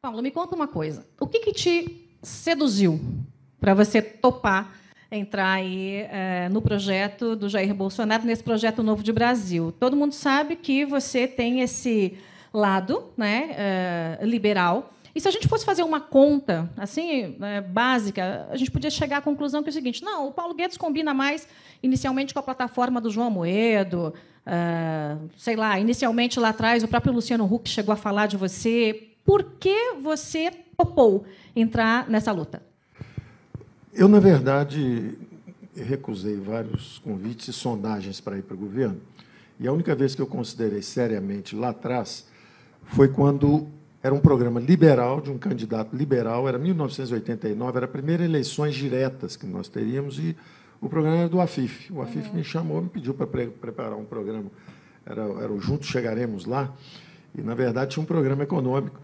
Paulo, me conta uma coisa. O que te seduziu para você topar entrar aí no projeto do Jair Bolsonaro, nesse projeto Novo de Brasil? Todo mundo sabe que você tem esse lado, né, liberal. E se a gente fosse fazer uma conta assim básica, a gente podia chegar à conclusão que é o seguinte: não, o Paulo Guedes combina mais inicialmente com a plataforma do João Amoedo, sei lá, inicialmente lá atrás o próprio Luciano Huck chegou a falar de você. Por que você topou entrar nessa luta? Eu, na verdade, recusei vários convites e sondagens para ir para o governo. E a única vez que eu considerei seriamente lá atrás foi quando era um programa liberal, de um candidato liberal, era 1989, era a primeira eleições diretas que nós teríamos, e o programa era do Afif. O Afif me chamou, me pediu para preparar um programa, era o Juntos Chegaremos Lá, e, na verdade, tinha um programa econômico.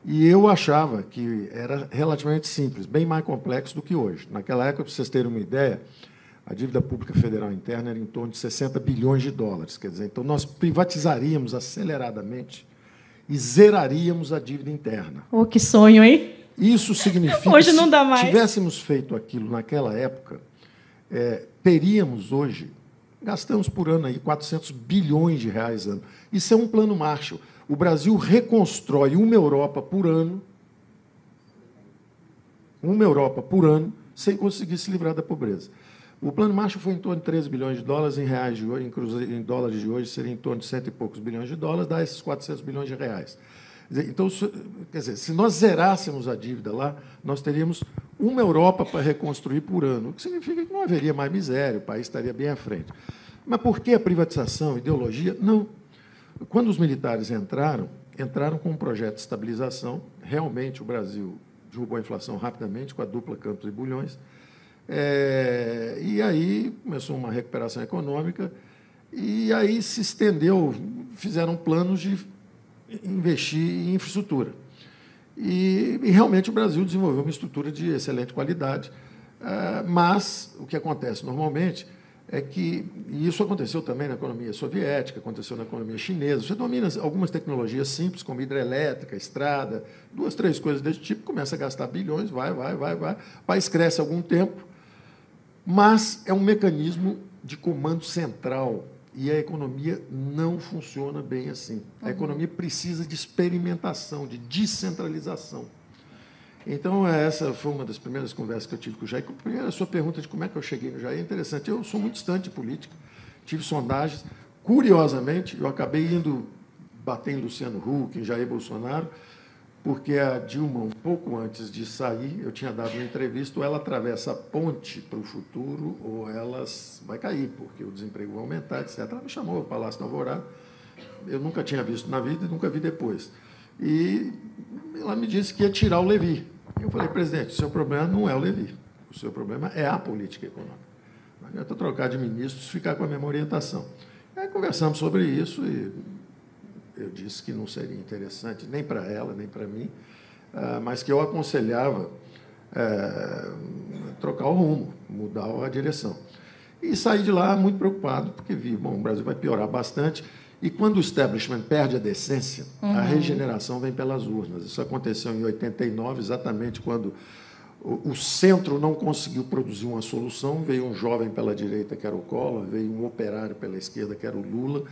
E eu achava que era relativamente simples, bem mais complexo do que hoje. Naquela época, para vocês terem uma ideia, a dívida pública federal interna era em torno de 60 bilhões de dólares. Quer dizer, então, nós privatizaríamos aceleradamente e zeraríamos a dívida interna. Oh, que sonho, hein? Isso significa hoje não dá que, mais. se tivéssemos feito aquilo naquela época, teríamos hoje, gastamos por ano aí 400 bilhões de reais ano. Isso é um plano Marshall. O Brasil reconstrói uma Europa por ano, sem conseguir se livrar da pobreza. O plano Marshall foi em torno de 13 bilhões de dólares, em reais de hoje, em dólares de hoje seria em torno de 100 e poucos bilhões de dólares, dá esses 400 bilhões de reais. Então, quer dizer, se nós zerássemos a dívida lá, nós teríamos uma Europa para reconstruir por ano, o que significa que não haveria mais miséria, o país estaria bem à frente. Mas por que a privatização, ideologia? Não. Quando os militares entraram com um projeto de estabilização. Realmente, o Brasil derrubou a inflação rapidamente, com a dupla Campos e Bulhões. E aí começou uma recuperação econômica, e aí se estendeu, fizeram planos de investir em infraestrutura. E realmente o Brasil desenvolveu uma estrutura de excelente qualidade. Mas o que acontece normalmente é que, e isso aconteceu também na economia soviética, aconteceu na economia chinesa, você domina algumas tecnologias simples, como hidrelétrica, estrada, 2, 3 coisas desse tipo, começa a gastar bilhões, vai, o país cresce algum tempo, mas é um mecanismo de comando central, e a economia não funciona bem assim. A economia precisa de experimentação, de descentralização. Então, essa foi uma das primeiras conversas que eu tive com o Jair. Primeiro, a sua pergunta de como é que eu cheguei no Jair é interessante. Eu sou muito distante de política, tive sondagens. Curiosamente, eu acabei indo bater em Luciano Huck, em Jair Bolsonaro, porque a Dilma, um pouco antes de sair, eu tinha dado uma entrevista, ou ela atravessa a ponte para o futuro, ou ela vai cair, porque o desemprego vai aumentar, etc. Ela me chamou ao Palácio da Alvorada, eu nunca tinha visto na vida e nunca vi depois. E ela me disse que ia tirar o Levi. Eu falei: presidente, o seu problema não é o Levi, o seu problema é a política econômica. Não adianta trocar de ministros, ficar com a mesma orientação. Aí conversamos sobre isso e eu disse que não seria interessante nem para ela, nem para mim, mas que eu aconselhava trocar o rumo, mudar a direção. E saí de lá muito preocupado, porque vi, bom, o Brasil vai piorar bastante. E quando o establishment perde a decência, a regeneração vem pelas urnas. Isso aconteceu em 89, exatamente quando o centro não conseguiu produzir uma solução, veio um jovem pela direita, que era o Collor, veio um operário pela esquerda, que era o Lula,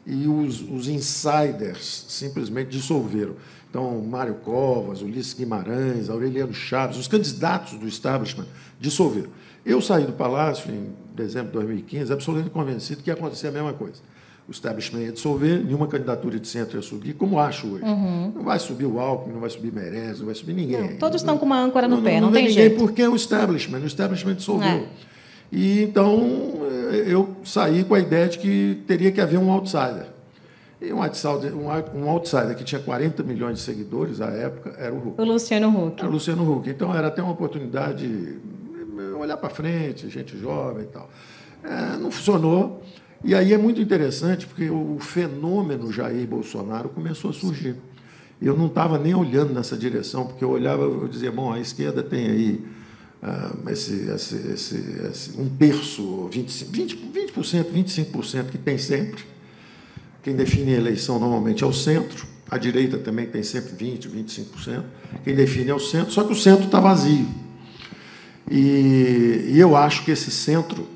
e os insiders simplesmente dissolveram. Então, Mário Covas, Ulisses Guimarães, Aureliano Chaves, os candidatos do establishment dissolveram. Eu saí do Palácio em dezembro de 2015, absolutamente convencido que ia acontecer a mesma coisa. O establishment ia dissolver, nenhuma candidatura de centro ia subir, como acho hoje. Não vai subir o Alckmin, não vai subir Meirelles, não vai subir ninguém. Não, todos estão com uma âncora no pé, não tem ninguém, jeito. Porque é o establishment dissolveu. E, então, eu saí com a ideia de que teria que haver um outsider. E um outsider que tinha 40 milhões de seguidores, à época, era o Huck. O Luciano Huck. Era o Luciano Huck. Então, era até uma oportunidade de olhar para frente, gente jovem e tal. Não funcionou. E aí é muito interessante, porque o fenômeno Jair Bolsonaro começou a surgir. Eu não estava nem olhando nessa direção, porque eu olhava e dizia: bom, a esquerda tem aí um terço, 20%, 25% que tem sempre. Quem define a eleição normalmente é o centro. A direita também tem sempre 20%, 25%. Quem define é o centro, só que o centro está vazio. E eu acho que esse centro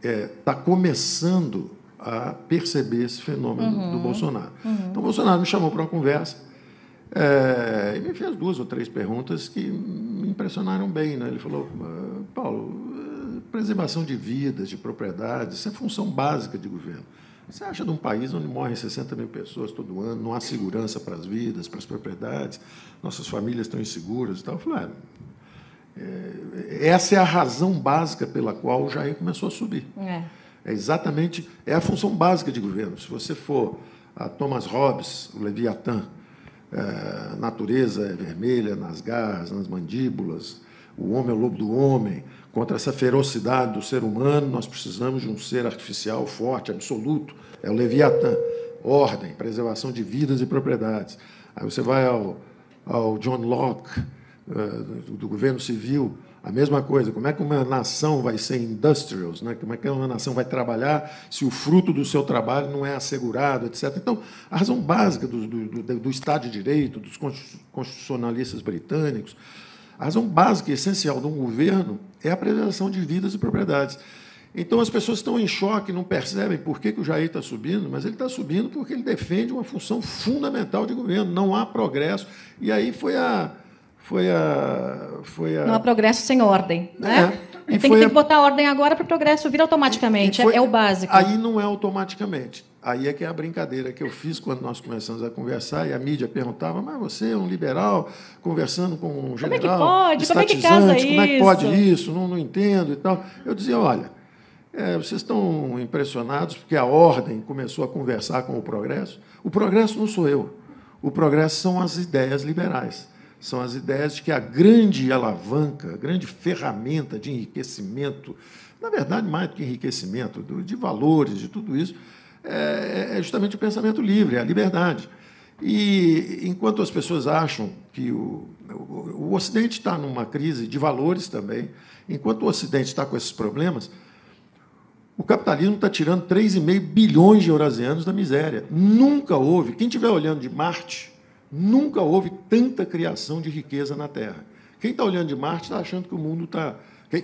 está começando a perceber esse fenômeno do Bolsonaro. Então, o Bolsonaro me chamou para uma conversa e me fez 2 ou 3 perguntas que me impressionaram bem. Né? Ele falou, Paulo, preservação de vidas, de propriedades, isso é função básica de governo. Você acha de um país onde morrem 60 mil pessoas todo ano, não há segurança para as vidas, para as propriedades, nossas famílias estão inseguras e tal? Eu falei, essa é a razão básica pela qual o Jair começou a subir. É exatamente, é a função básica de governo. Se você for a Thomas Hobbes, o Leviatã, a natureza é vermelha nas garras, nas mandíbulas, o homem é o lobo do homem. Contra essa ferocidade do ser humano, nós precisamos de um ser artificial forte, absoluto. É o Leviatã. Ordem, preservação de vidas e propriedades. Aí você vai ao John Locke, do governo civil, a mesma coisa. Como é que uma nação vai ser industrials, né? Como é que uma nação vai trabalhar se o fruto do seu trabalho não é assegurado, etc. Então, a razão básica do Estado de Direito, dos constitucionalistas britânicos, a razão básica e essencial de um governo é a preservação de vidas e propriedades. Então, as pessoas estão em choque, não percebem por que o Jair está subindo, mas ele está subindo porque ele defende uma função fundamental de governo. Não há progresso. E aí Não há progresso sem ordem. Né? Tem que botar ordem agora para o progresso vir automaticamente. É o básico. Aí não é automaticamente. Aí é que é a brincadeira que eu fiz quando nós começamos a conversar e a mídia perguntava, mas você é um liberal conversando com um general estatizante, como é que pode isso? Não entendo e tal. Eu dizia, olha, vocês estão impressionados porque a ordem começou a conversar com o progresso? O progresso não sou eu. O progresso são as ideias liberais. São as ideias de que a grande alavanca, a grande ferramenta de enriquecimento, na verdade, mais do que enriquecimento, de valores, de tudo isso, é justamente o pensamento livre, é a liberdade. E enquanto as pessoas acham que o Ocidente está numa crise de valores também, enquanto o Ocidente está com esses problemas, o capitalismo está tirando 3,5 bilhões de eurasianos da miséria. Nunca houve, quem estiver olhando de Marte, nunca houve tanta criação de riqueza na Terra. Quem está olhando de Marte está achando que o mundo está...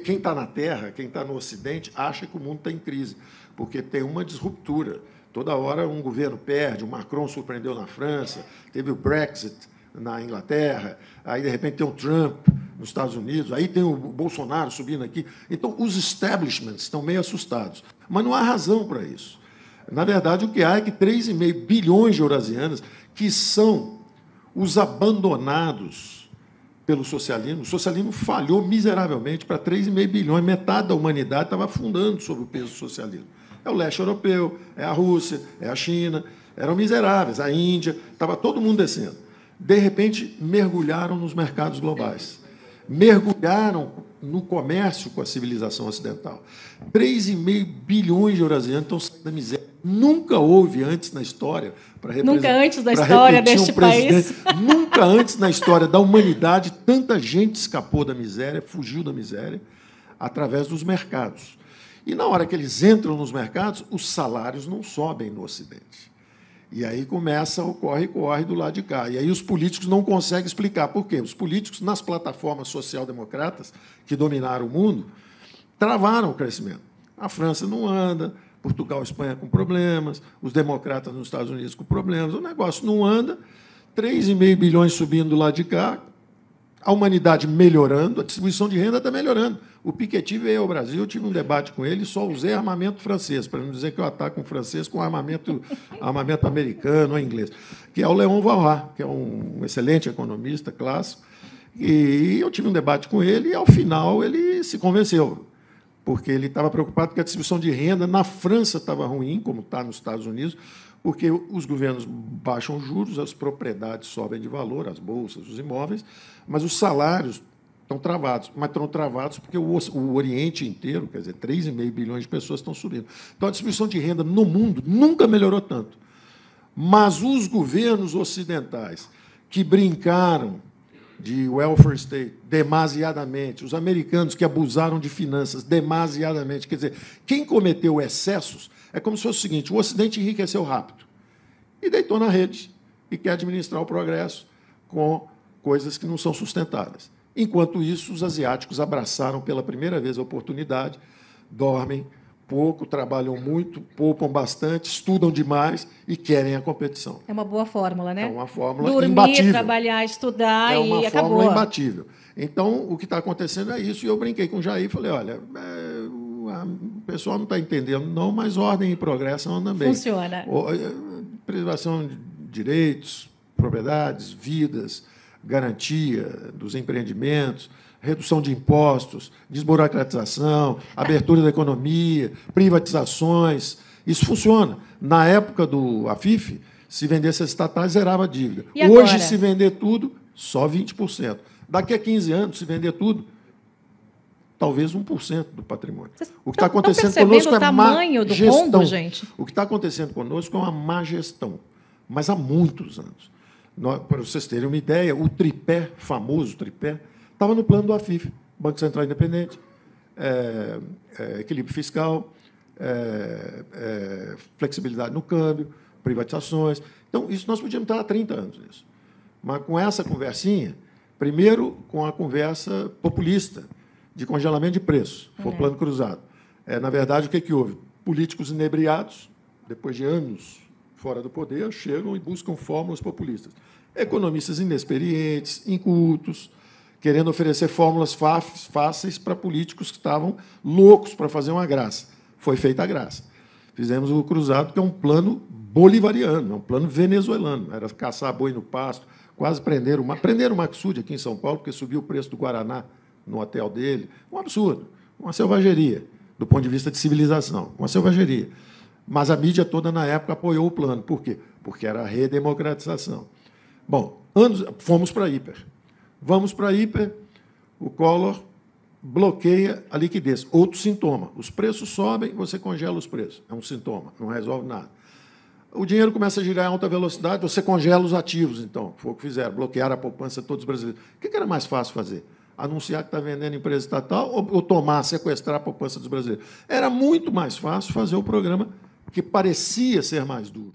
Quem está na Terra, quem está no Ocidente, acha que o mundo está em crise, porque tem uma disruptura. Toda hora um governo perde, o Macron surpreendeu na França, teve o Brexit na Inglaterra, aí, de repente, tem o Trump nos Estados Unidos, aí tem o Bolsonaro subindo aqui. Então, os establishments estão meio assustados. Mas não há razão para isso. Na verdade, o que há é que 3,5 bilhões de eurasianos, que são os abandonados pelo socialismo. O socialismo falhou miseravelmente para 3,5 bilhões. Metade da humanidade estava afundando sob o peso do socialismo. É o leste europeu, é a Rússia, é a China. Eram miseráveis. A Índia, estava todo mundo descendo. De repente, mergulharam nos mercados globais. Mergulharam no comércio com a civilização ocidental. 3,5 bilhões de eurasianos estão saindo da miséria. Nunca houve antes na história, nunca antes da história deste país, nunca antes na história da humanidade, tanta gente escapou da miséria, fugiu da miséria, através dos mercados. E, na hora que eles entram nos mercados, os salários não sobem no Ocidente. E aí começa o corre-corre do lado de cá. E aí os políticos não conseguem explicar por quê. Os políticos, nas plataformas social-democratas que dominaram o mundo, travaram o crescimento. A França não anda, Portugal e Espanha com problemas, os democratas nos Estados Unidos com problemas, o negócio não anda, 3,5 bilhões subindo do lado de cá, a humanidade melhorando, a distribuição de renda está melhorando. O Piketty veio ao Brasil, eu tive um debate com ele, só usei armamento francês, para não dizer que eu ataco um francês com armamento americano ou inglês, que é o Léon Walras, que é um excelente economista clássico, e eu tive um debate com ele, e, ao final, ele se convenceu, porque ele estava preocupado que a distribuição de renda na França estava ruim, como está nos Estados Unidos, porque os governos baixam juros, as propriedades sobem de valor, as bolsas, os imóveis, mas os salários estão travados. Mas estão travados porque o Oriente inteiro, quer dizer, 3,5 bilhões de pessoas estão subindo. Então, a distribuição de renda no mundo nunca melhorou tanto. Mas os governos ocidentais que brincaram de welfare state demasiadamente, os americanos que abusaram de finanças demasiadamente, quer dizer, quem cometeu excessos é como se fosse o seguinte: o Ocidente enriqueceu rápido e deitou na rede. e quer administrar o progresso com coisas que não são sustentáveis. Enquanto isso, os asiáticos abraçaram pela primeira vez a oportunidade, dormem pouco, trabalham muito, poupam bastante, estudam demais e querem a competição. É uma boa fórmula, né? É uma fórmula Dormir, imbatível. trabalhar, estudar é uma e fórmula acabou. imbatível. Então, o que está acontecendo é isso. E eu brinquei com o Jair e falei, olha, o pessoal não está entendendo, não, mas ordem e progresso andam bem. Funciona. Preservação de direitos, propriedades, vidas, garantia dos empreendimentos, redução de impostos, desburocratização, abertura da economia, privatizações. Isso funciona. Na época do AFIF, se vendesse as estatais, zerava a dívida. E agora? Hoje, se vender tudo, só 20%. Daqui a 15 anos, se vender tudo, talvez 1% do patrimônio. O que está acontecendo conosco é má gestão. Rombo, gente? O que está acontecendo conosco é uma má gestão, mas há muitos anos. Para vocês terem uma ideia, o tripé, famoso tripé, estava no plano do AFIF, Banco Central Independente, equilíbrio fiscal, flexibilidade no câmbio, privatizações. Então, isso nós podíamos estar há 30 anos nisso. Mas com essa conversinha, primeiro com a conversa populista, de congelamento de preços, foi o plano cruzado. Na verdade, o que houve? Políticos inebriados, depois de anos fora do poder, chegam e buscam fórmulas populistas. Economistas inexperientes, incultos, querendo oferecer fórmulas fáceis para políticos que estavam loucos para fazer uma graça. Foi feita a graça. Fizemos o cruzado, que é um plano bolivariano, é um plano venezuelano. Era caçar boi no pasto, quase prenderam o Maxud aqui em São Paulo, porque subiu o preço do Guaraná no hotel dele. Um absurdo, uma selvageria, do ponto de vista de civilização, uma selvageria. Mas a mídia toda, na época, apoiou o plano. Por quê? Porque era a redemocratização. Bom, fomos para a hiper. Vamos para a hiper, o Collor bloqueia a liquidez. Outro sintoma. Os preços sobem, você congela os preços. É um sintoma, não resolve nada. O dinheiro começa a girar em alta velocidade, você congela os ativos, então. Foi o que fizeram, bloquearam a poupança de todos os brasileiros. O que era mais fácil fazer? Anunciar que está vendendo empresa estatal ou tomar, sequestrar a poupança dos brasileiros? Era muito mais fácil fazer o programa que parecia ser mais duro.